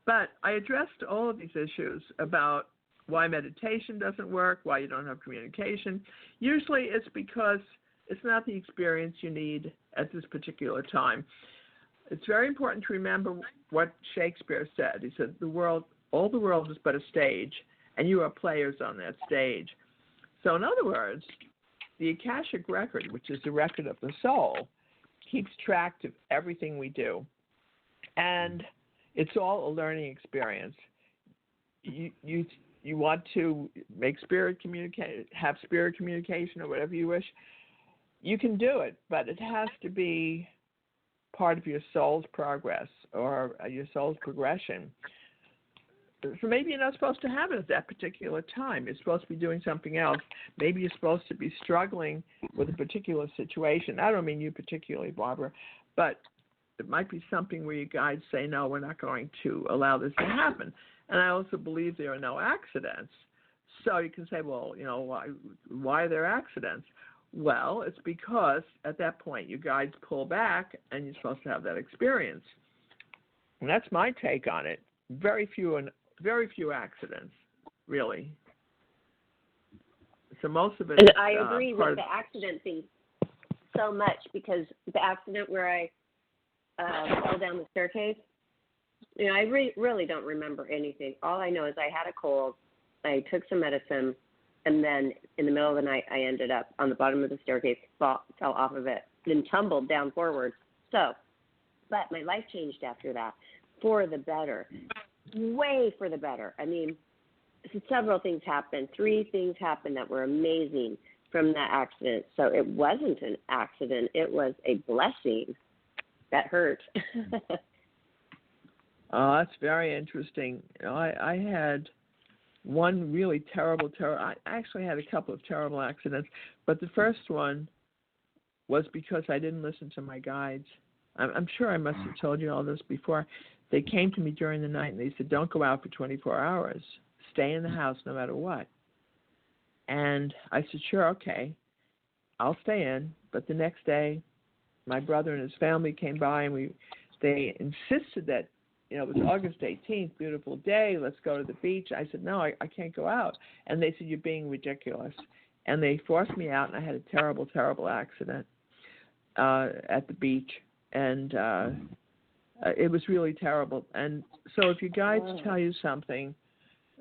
But I addressed all of these issues about why meditation doesn't work, why you don't have communication. Usually it's because it's not the experience you need at this particular time. It's very important to remember what Shakespeare said. He said, all the world is but a stage, and you are players on that stage. So in other words, the Akashic record, which is the record of the soul, keeps track of everything we do. And it's all a learning experience. You want to make have spirit communication or whatever you wish, you can do it, but it has to be part of your soul's progress or your soul's progression. So maybe you're not supposed to have it at that particular time. You're supposed to be doing something else. Maybe you're supposed to be struggling with a particular situation. I don't mean you particularly, Barbara, but it might be something where your guides say, no, we're not going to allow this to happen. And I also believe there are no accidents. So you can say, well, why are there accidents? Well, it's because at that point your guides pull back and you're supposed to have that experience. And that's my take on it. Very few accidents, really. So most of it. And I agree with the accident thing so much, because the accident where I fell down the staircase, I really don't remember anything. All I know is I had a cold, I took some medicine, and then in the middle of the night I ended up on the bottom of the staircase, fell off of it, then tumbled down forward. So, but my life changed after that for the better. Way for the better. I mean, several things happened. 3 things happened that were amazing from that accident. So it wasn't an accident. It was a blessing. That hurt. Oh, that's very interesting. I had one really terrible. I actually had a couple of terrible accidents, but the first one was because I didn't listen to my guides. I'm sure I must have told you all this before. They came to me during the night and they said, don't go out for 24 hours. Stay in the house no matter what. And I said, sure, okay, I'll stay in. But the next day, my brother and his family came by and they insisted that, it was August 18th, beautiful day, let's go to the beach. I said, no, I can't go out. And they said, you're being ridiculous. And they forced me out, and I had a terrible, terrible accident at the beach. And it was really terrible. And so if your guides tell you something,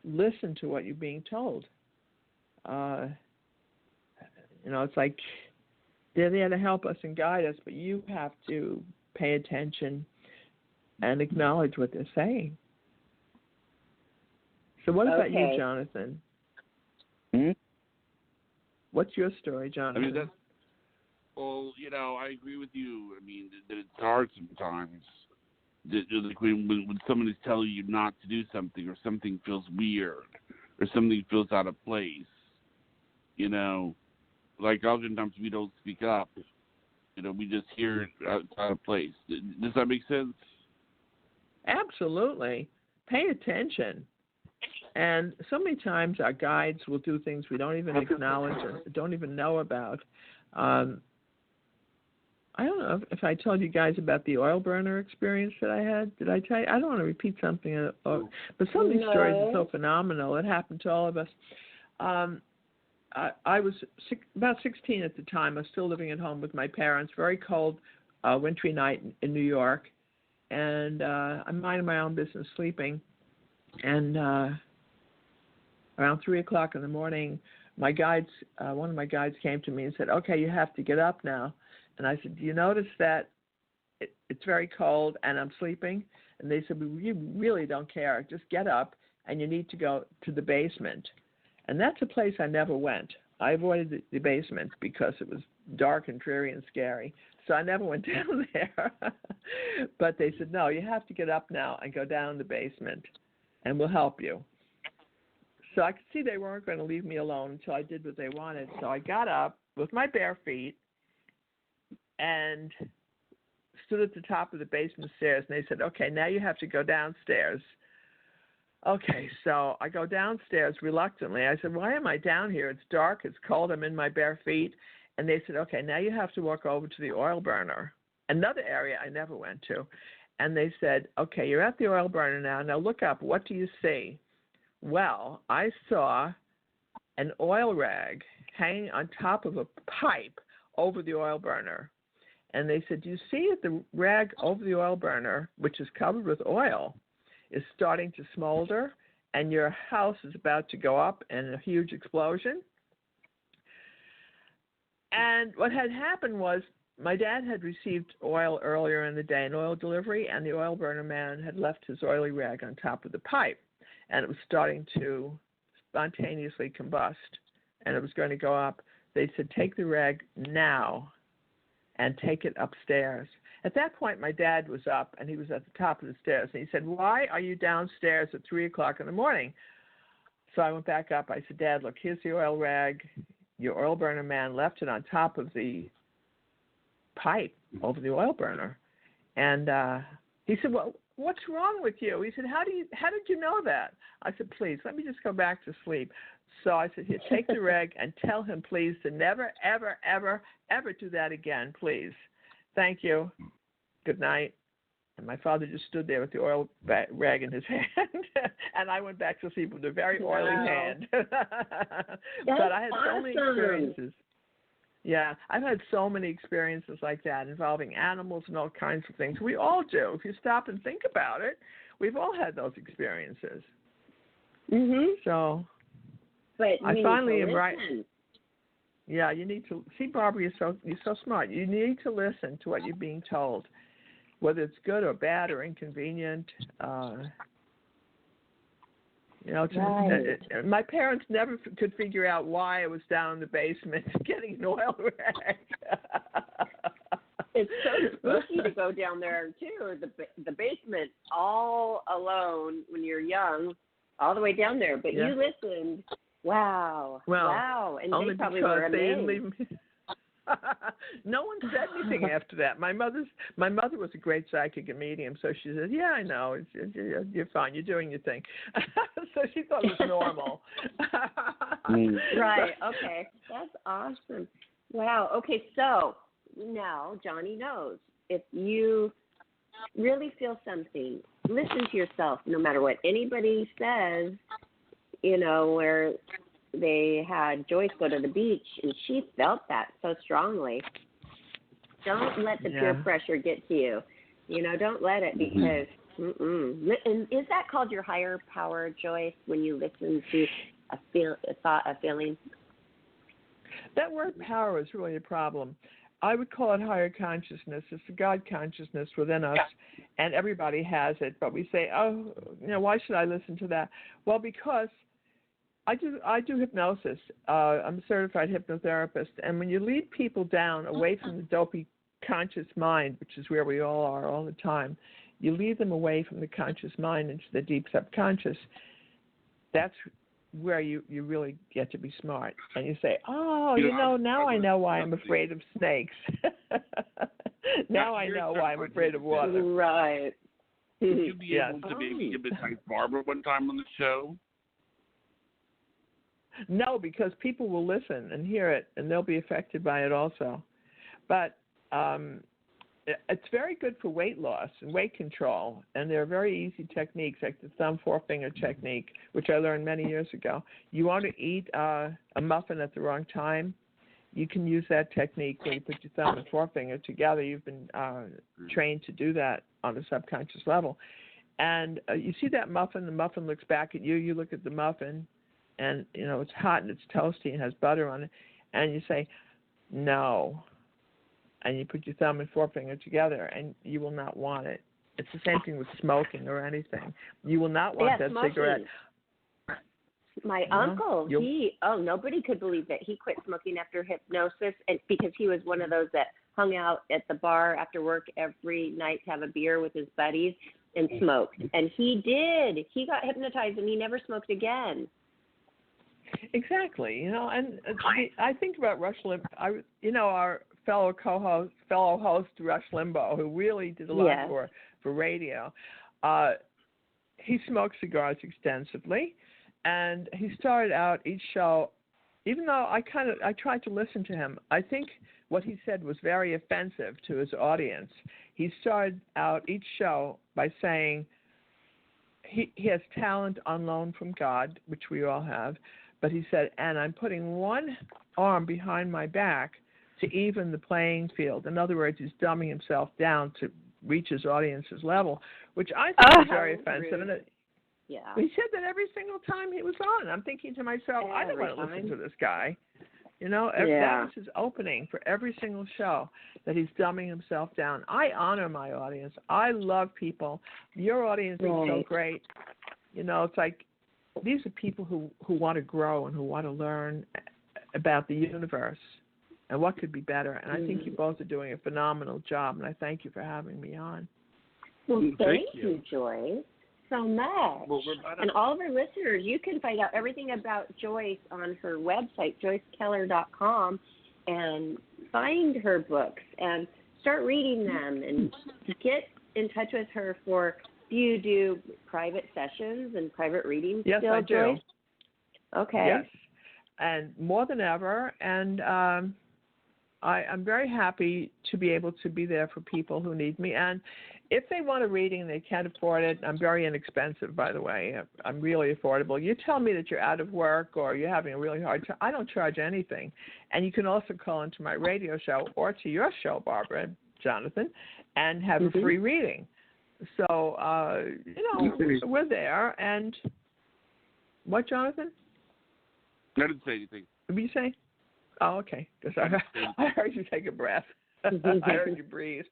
listen to what you're being told. It's like they're there to help us and guide us, but you have to pay attention and acknowledge what they're saying. So what about you, Jonathan? What's your story, Jonathan? I agree with you. I mean, that it's hard sometimes. Like when somebody's telling you not to do something, or something feels weird, or something feels out of place, like oftentimes we don't speak up. We just hear it out of place. Does that make sense? Absolutely. Pay attention. And so many times our guides will do things we don't even acknowledge or don't even know about. I don't know if I told you guys about the oil burner experience that I had. Did I tell you? I don't want to repeat something, but some of these stories are so phenomenal. It happened to all of us. I was about 16 at the time. I was still living at home with my parents. Very cold, wintry night in New York. And I'm minding my own business, sleeping. And around 3 o'clock in the morning, my guides, one of my guides came to me and said, okay, you have to get up now. And I said, do you notice that it's very cold and I'm sleeping. And they said, we really don't care. Just get up and you need to go to the basement. And that's a place I never went. I avoided the basement because it was dark and dreary and scary. So I never went down there. But they said, no, you have to get up now and go down the basement and we'll help you. So I could see they weren't going to leave me alone until I did what they wanted. So I got up with my bare feet and stood at the top of the basement stairs. And they said, okay, now you have to go downstairs. Okay, so I go downstairs reluctantly. I said, why am I down here? It's dark, it's cold, I'm in my bare feet. And they said, okay, now you have to walk over to the oil burner, another area I never went to. And they said, okay, you're at the oil burner now. Now look up. What do you see? Well, I saw an oil rag hanging on top of a pipe over the oil burner. And they said, do you see that the rag over the oil burner, which is covered with oil, is starting to smolder, and your house is about to go up in a huge explosion? And what had happened was my dad had received oil earlier in the day, an oil delivery, and the oil burner man had left his oily rag on top of the pipe, and it was starting to spontaneously combust, and it was going to go up. They said, take the rag now and take it upstairs. At that point, my dad was up, and he was at the top of the stairs. And he said, why are you downstairs at 3 o'clock in the morning? So I went back up. I said, Dad, look, here's the oil rag. Your oil burner man left it on top of the pipe over the oil burner. And he said, well, what's wrong with you? He said, how did you know that? I said, please, let me just go back to sleep. So I said, here, take the rag and tell him, please, to never, ever, ever, ever do that again, please. Thank you. Good night. And my father just stood there with the oil rag in his hand, and I went back to sleep with a very oily hand. But I had so many experiences. Yeah, I've had so many experiences like that involving animals and all kinds of things. We all do. If you stop and think about it, we've all had those experiences. Mhm. So but I finally am right. Yeah, you need to see, Barbara. You're so smart. You need to listen to what you're being told, whether it's good or bad or inconvenient. My parents never could figure out why I was down in the basement getting an oil rag. It's so spooky to go down there too. The basement, all alone when you're young, all the way down there. But you listened. Wow. Well, wow. And only they probably because were amazed. they didn't leave me. No one said anything after that. My mother was a great psychic and medium, so she said, yeah, I know. You're fine. You're doing your thing. So she thought it was normal. Right. Okay. That's awesome. Wow. Okay. So now Johnny knows if you really feel something, listen to yourself no matter what anybody says, where they had Joyce go to the beach, and she felt that so strongly. Don't let the peer pressure get to you. Don't let it, because And is that called your higher power, Joyce, when you listen to a feeling? That word power is really a problem. I would call it higher consciousness. It's the God consciousness within us, and everybody has it. But we say, why should I listen to that? Well, because I do hypnosis. I'm a certified hypnotherapist, and when you lead people down away from the dopey conscious mind, which is where we all are all the time, you lead them away from the conscious mind into the deep subconscious. That's where you really get to be smart. And you say, now I know why I'm afraid of snakes. Now I know why I'm afraid of water. Right. Would you be able to maybe hypnotize Barbara one time on the show? No, because people will listen and hear it, and they'll be affected by it also. But it's very good for weight loss and weight control, and there are very easy techniques like the thumb forefinger technique, which I learned many years ago. You want to eat a muffin at the wrong time, you can use that technique where you put your thumb and forefinger together. You've been trained to do that on a subconscious level. And you see that muffin, the muffin looks back at you, you look at the muffin, and it's hot and it's toasty and has butter on it, and you say, no. and you put your thumb and forefinger together, and you will not want it. It's the same thing with smoking or anything. You will not want that smoking. cigarette. My uncle, nobody could believe that he quit smoking after hypnosis, and because he was one of those that hung out at the bar after work every night to have a beer with his buddies and smoked. And he did. He got hypnotized, and he never smoked again. Exactly. And I think about Rush Limbaugh. Our fellow host Rush Limbaugh, who really did a lot for radio. He smoked cigars extensively, and he started out each show. Even though I tried to listen to him, I think what he said was very offensive to his audience. He started out each show by saying he has talent on loan from God, which we all have, but he said, and I'm putting one arm behind my back to even the playing field. In other words, he's dumbing himself down to reach his audience's level, which I think is very offensive. And he said that every single time he was on. I'm thinking to myself, I don't want to listen to this guy. That was his opening for every single show, that he's dumbing himself down. I honor my audience. I love people. Your audience is so great. It's like these are people who want to grow and who want to learn about the universe and what could be better. And I think you both are doing a phenomenal job, and I thank you for having me on. Well, thank you, Joyce, so much. Well, and all of our listeners, you can find out everything about Joyce on her website, joycekeller.com, and find her books and start reading them and get in touch with her for, do you do private sessions and private readings still, I do. Joyce? Okay. Yes, and more than ever, and I'm very happy to be able to be there for people who need me. And if they want a reading and they can't afford it, I'm very inexpensive, by the way. I'm really affordable. You tell me that you're out of work or you're having a really hard time. I don't charge anything. And you can also call into my radio show or to your show, Barbara, Jonathan, and have a free reading. So, we're there. And what, Jonathan? I didn't say anything. What did you say? Oh, okay. Because I heard you take a breath. I heard you breathe.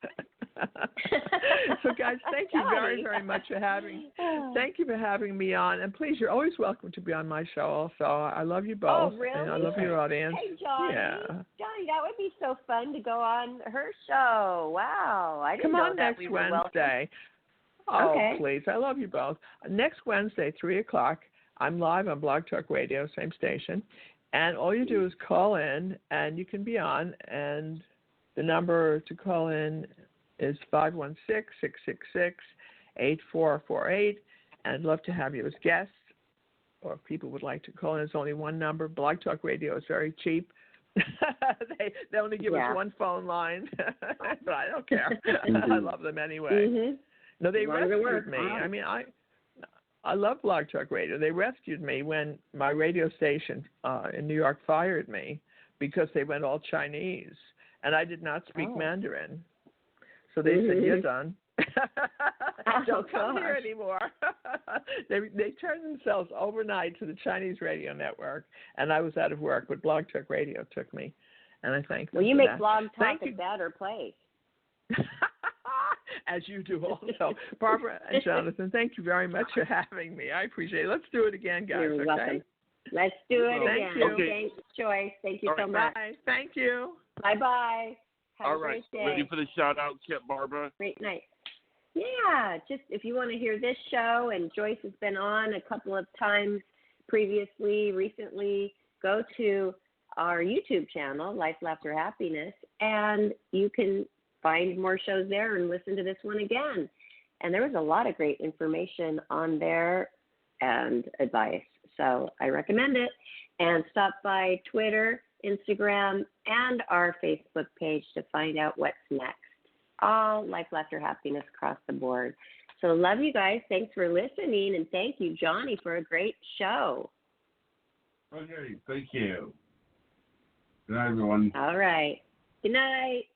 So, guys, thank you very, very much for having. Thank you for having me on, and please, you're always welcome to be on my show. Also, I love you both. Oh, really? And I love your audience. Hey, Johnny. Yeah. Johnny, that would be so fun to go on her show. Wow, I didn't Come know on that next we were Wednesday. welcome. Oh, Okay. please, I love you both. Next Wednesday, 3:00. I'm live on Blog Talk Radio, same station, and all you do is call in, and you can be on. And the number to call in is 516-666-8448, and I'd love to have you as guests, or if people would like to call in. There's only one number. Blog Talk Radio is very cheap. They only give us one phone line, but I don't care. I love them anyway. No, they rescued me. I mean, I love Blog Talk Radio. They rescued me when my radio station in New York fired me because they went all Chinese, and I did not speak Mandarin. So they said, "You're done. Don't come here anymore." They turned themselves overnight to the Chinese radio network, and I was out of work. But Blog Talk Radio took me, and I thank them. Well, you for make that. Blog Talk a better place. As you do also. Barbara and Jonathan, thank you very much for having me. I appreciate it. Let's do it again, guys. You're welcome. Let's do it again. Okay. Thanks, Joyce. Thank you so much. Bye. Thank you. Bye-bye. Have All a right. great day. Ready for the shout-out, Barbara? Great night. Yeah, just if you want to hear this show, and Joyce has been on a couple of times recently, go to our YouTube channel, Life, Laughter, Happiness, and you can find more shows there and listen to this one again. And there was a lot of great information on there and advice. So I recommend it. And stop by Twitter, Instagram, and our Facebook page to find out what's next. All Life, Laughter, Happiness across the board. So love you guys. Thanks for listening. And thank you, Johnny, for a great show. Okay. Thank you. Good night, everyone. All right. Good night.